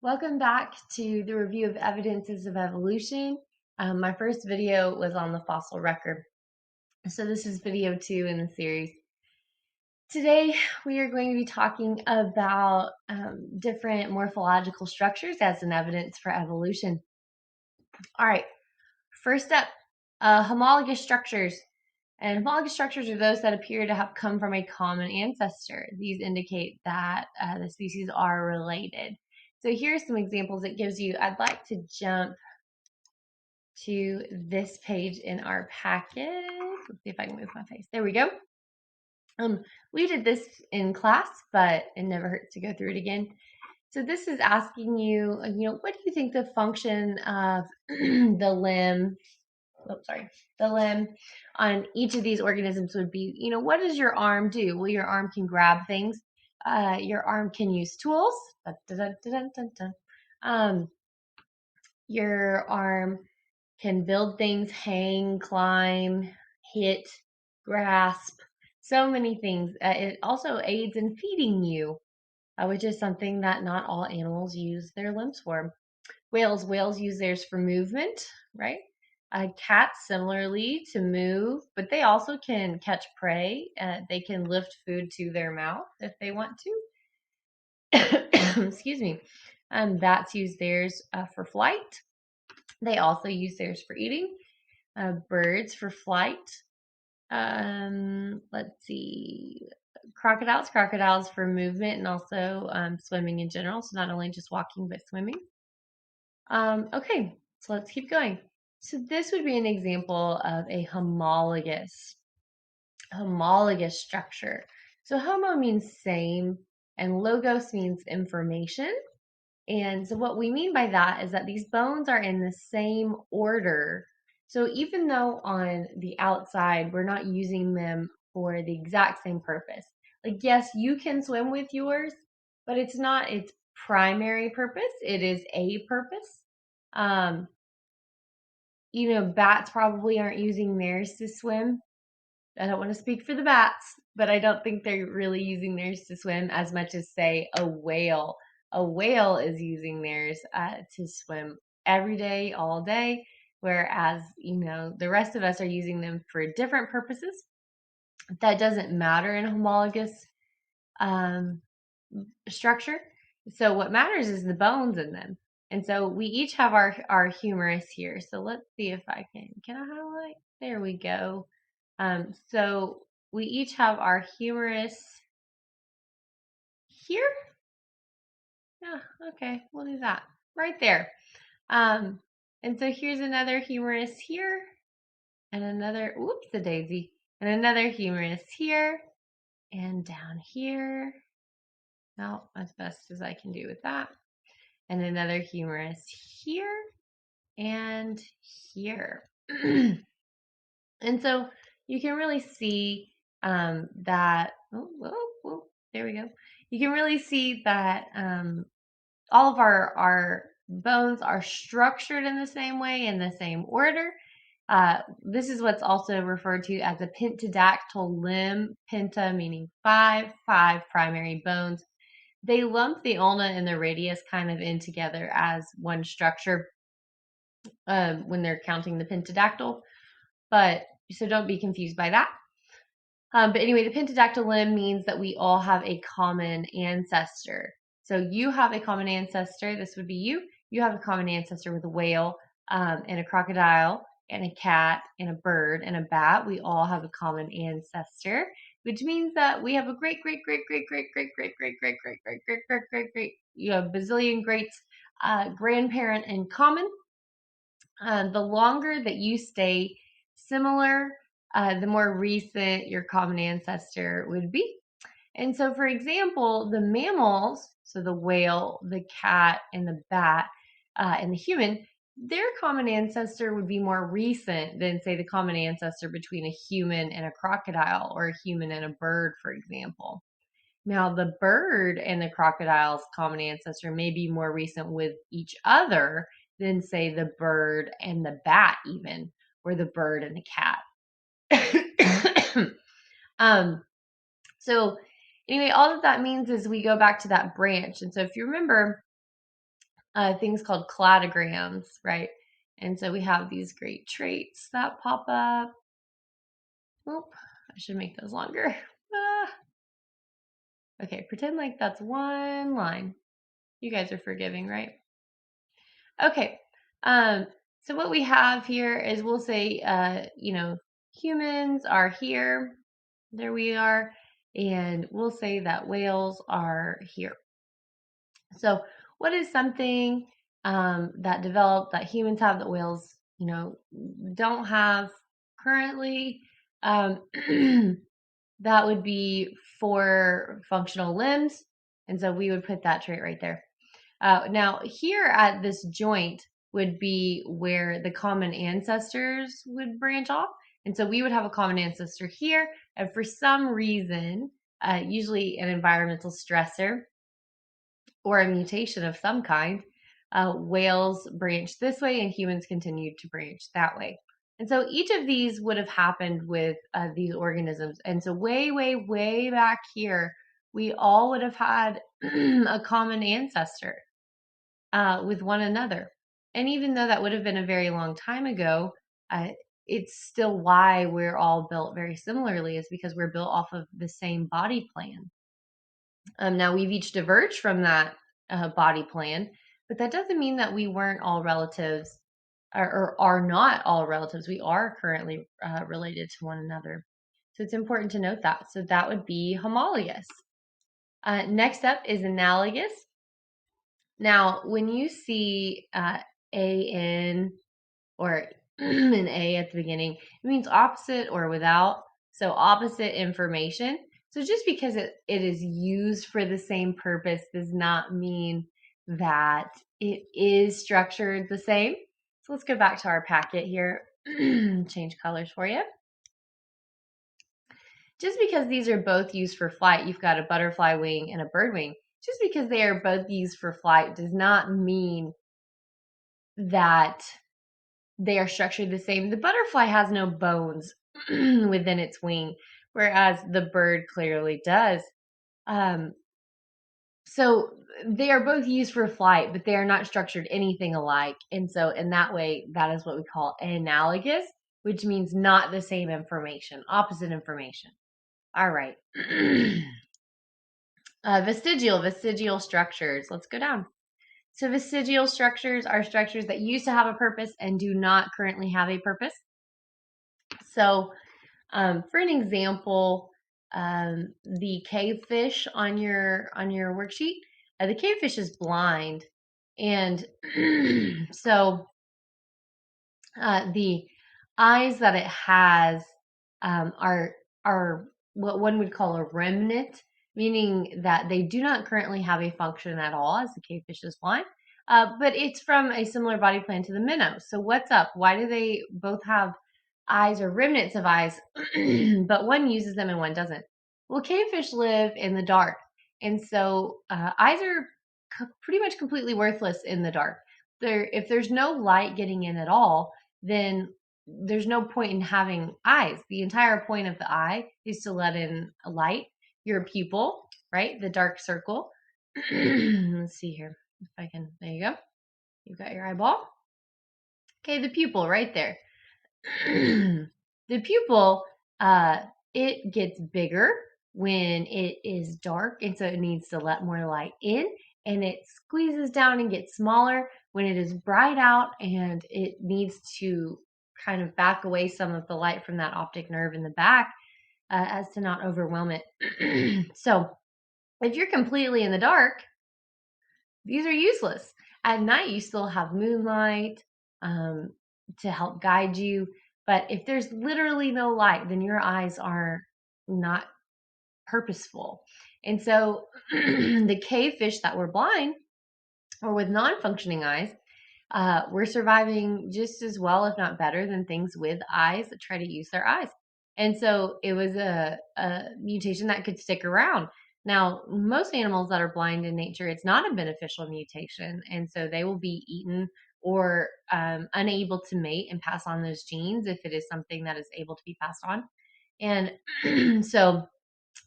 Welcome back to the review of evidences of evolution. My first video was on the fossil record. So this is video 2 in the series. Today we are going to be talking about different morphological structures as an evidence for evolution. All right, first up, homologous structures. And homologous structures are those that appear to have come from a common ancestor. These indicate that the species are related. So here's some examples it gives you. I'd like to jump to this page in our packet. Let's see if I can move my face. There we go. We did this in class, but it never hurts to go through it again. So this is asking you, what do you think the function of the limb on each of these organisms would be? What does your arm do? Well, your arm can grab things. Your arm can use tools. Your arm can build things, hang, climb, hit, grasp, so many things. It also aids in feeding you, which is something that not all animals use their limbs for. Whales use theirs for movement, right? Cats similarly to move, but they also can catch prey. They can lift food to their mouth if they want to. Excuse me. Bats use theirs for flight. They also use theirs for eating. Birds for flight. Let's see. Crocodiles for movement and also swimming in general. So not only just walking, but swimming. Okay, so let's keep going. So this would be an example of a homologous structure. So homo means same and logos means information. And so what we mean by that is that these bones are in the same order. So even though on the outside we're not using them for the exact same purpose. Like, yes, you can swim with yours, but it's not its primary purpose. It is a purpose. Bats probably aren't using theirs to swim. I don't want to speak for the bats, but I don't think they're really using theirs to swim as much as, say, a whale. A whale is using theirs to swim every day, all day, whereas, the rest of us are using them for different purposes. That doesn't matter in a homologous structure. So what matters is the bones in them. And so we each have our humerus here. So let's see if I can I highlight? There we go. So we each have our humerus here. Yeah, okay, we'll do that right there. And so here's another humerus here, and another, whoops, a daisy, and another humerus here, and down here. Well, as best as I can do with that. And another humerus here and here. And so you can really see that, there we go. You can really see that all of our bones are structured in the same way, in the same order. This is what's also referred to as a pentadactyl limb, penta meaning five primary bones. They lump the ulna and the radius kind of in together as one structure when they're counting the pentadactyl. So don't be confused by that. But anyway, the pentadactyl limb means that we all have a common ancestor. So you have a common ancestor. This would be you. You have a common ancestor with a whale and a crocodile and a cat and a bird and a bat. We all have a common ancestor, which means that we have a great bazillion greats grandparent in common. The longer that you stay similar, the more recent your common ancestor would be. And so, for example, the mammals, so the whale, the cat, and the bat, and the human, their common ancestor would be more recent than, say, the common ancestor between a human and a crocodile or a human and a bird, for example. Now, the bird and the crocodile's common ancestor may be more recent with each other than, say, the bird and the bat even, or the bird and the cat. So anyway, all that means is we go back to that branch. And so if you remember, things called cladograms, right? And so we have these great traits that pop up. Oop, I should make those longer. Ah. Okay, pretend like that's one line. You guys are forgiving, right? Okay, so what we have here is we'll say, humans are here. There we are. And we'll say that whales are here. So what is something that developed that humans have that whales, don't have currently? That would be 4 functional limbs. And so we would put that trait right there. Now, here at this joint would be where the common ancestors would branch off. And so we would have a common ancestor here. And for some reason, usually an environmental stressor or a mutation of some kind, whales branched this way and humans continued to branch that way. And so each of these would have happened with these organisms. And so way, way, way back here, we all would have had a common ancestor with one another. And even though that would have been a very long time ago, it's still why we're all built very similarly, is because we're built off of the same body plan. Now we've each diverged from that body plan, but that doesn't mean that we weren't all relatives or are not all relatives. We are currently related to one another. So it's important to note that. So that would be homologous. Next up is analogous. Now, when you see AN or an A at the beginning, it means opposite or without. So opposite information. So just because it is used for the same purpose does not mean that it is structured the same. So let's go back to our packet here. Change colors for you. Just because these are both used for flight, you've got a butterfly wing and a bird wing. Just because they are both used for flight does not mean that they are structured the same. The butterfly has no bones within its wing, whereas the bird clearly does. So they are both used for flight, but they are not structured anything alike. And so in that way, that is what we call analogous, which means not the same information, opposite information. All right. Vestigial structures. Let's go down. So vestigial structures are structures that used to have a purpose and do not currently have a purpose. So for an example, the cavefish on your worksheet, the cavefish is blind, and so the eyes that it has are what one would call a remnant, meaning that they do not currently have a function at all, as the cavefish is blind. But it's from a similar body plan to the minnow. So what's up? Why do they both have eyes or remnants of eyes, but one uses them and one doesn't? Well, cavefish live in the dark, and so eyes are pretty much completely worthless in the dark. If there's no light getting in at all, then there's no point in having eyes. The entire point of the eye is to let in a light, your pupil, right? The dark circle. Let's see here if I can. There you go. You've got your eyeball. Okay, the pupil right there. The pupil, it gets bigger when it is dark, and so it needs to let more light in, and it squeezes down and gets smaller when it is bright out, and it needs to kind of back away some of the light from that optic nerve in the back as to not overwhelm it. So if you're completely in the dark, these are useless. At night, you still have moonlight to help guide you. But if there's literally no light, then your eyes are not purposeful. And so the cavefish that were blind or with non-functioning eyes were surviving just as well, if not better, than things with eyes that try to use their eyes. And so it was a mutation that could stick around. Now, most animals that are blind in nature, it's not a beneficial mutation. And so they will be eaten or unable to mate and pass on those genes if it is something that is able to be passed on. And so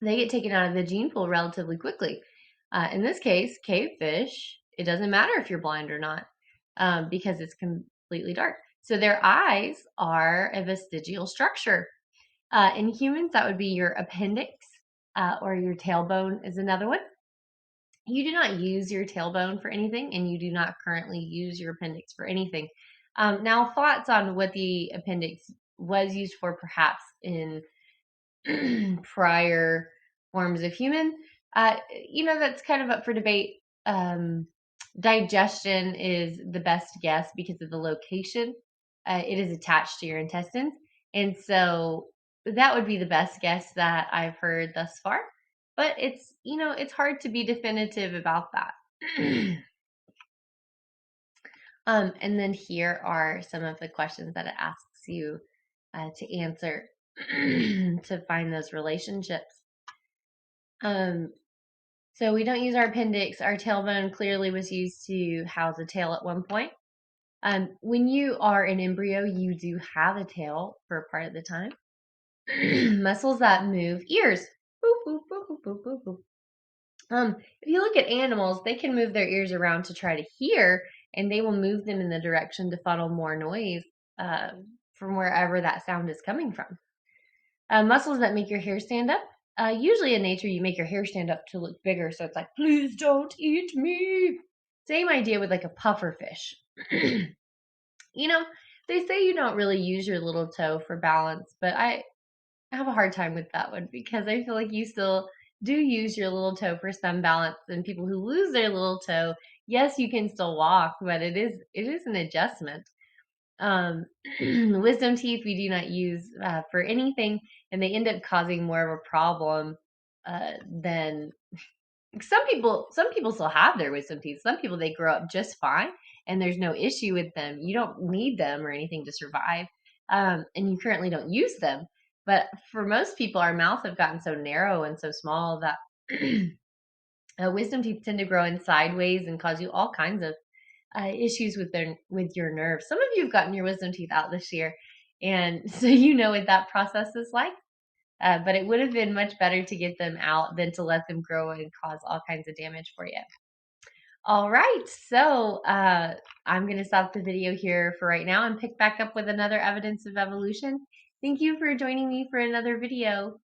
they get taken out of the gene pool relatively quickly. In this case, cavefish it doesn't matter if you're blind or not, because it's completely dark. So their eyes are a vestigial structure. In humans, that would be your appendix, or your tailbone is another one. You do not use your tailbone for anything, and you do not currently use your appendix for anything. Now, thoughts on what the appendix was used for, perhaps in prior forms of human. That's kind of up for debate. Digestion is the best guess because of the location. It is attached to your intestines. And so that would be the best guess that I've heard thus far. But it's hard to be definitive about that. And then here are some of the questions that it asks you to answer to find those relationships. So we don't use our appendix. Our tailbone clearly was used to house a tail at one point. When you are an embryo, you do have a tail for a part of the time. Muscles that move ears. Boop, boop, boop, boop, boop, boop, boop. If you look at animals, they can move their ears around to try to hear, and they will move them in the direction to funnel more noise from wherever that sound is coming from. Muscles that make your hair stand up. Usually in nature, you make your hair stand up to look bigger, so it's like, please don't eat me. Same idea with like a puffer fish. They say you don't really use your little toe for balance, but I have a hard time with that one because I feel like you still do use your little toe for some balance. And people who lose their little toe, yes, you can still walk, but it is an adjustment. Wisdom teeth we do not use for anything, and they end up causing more of a problem than some people. Some people still have their wisdom teeth. Some people, they grow up just fine and there's no issue with them. You don't need them or anything to survive, and you currently don't use them. But for most people, our mouths have gotten so narrow and so small that wisdom teeth tend to grow in sideways and cause you all kinds of issues with your nerves. Some of you have gotten your wisdom teeth out this year, and so you know what that process is like. But it would have been much better to get them out than to let them grow and cause all kinds of damage for you. All right, so I'm going to stop the video here for right now and pick back up with another evidence of evolution. Thank you for joining me for another video.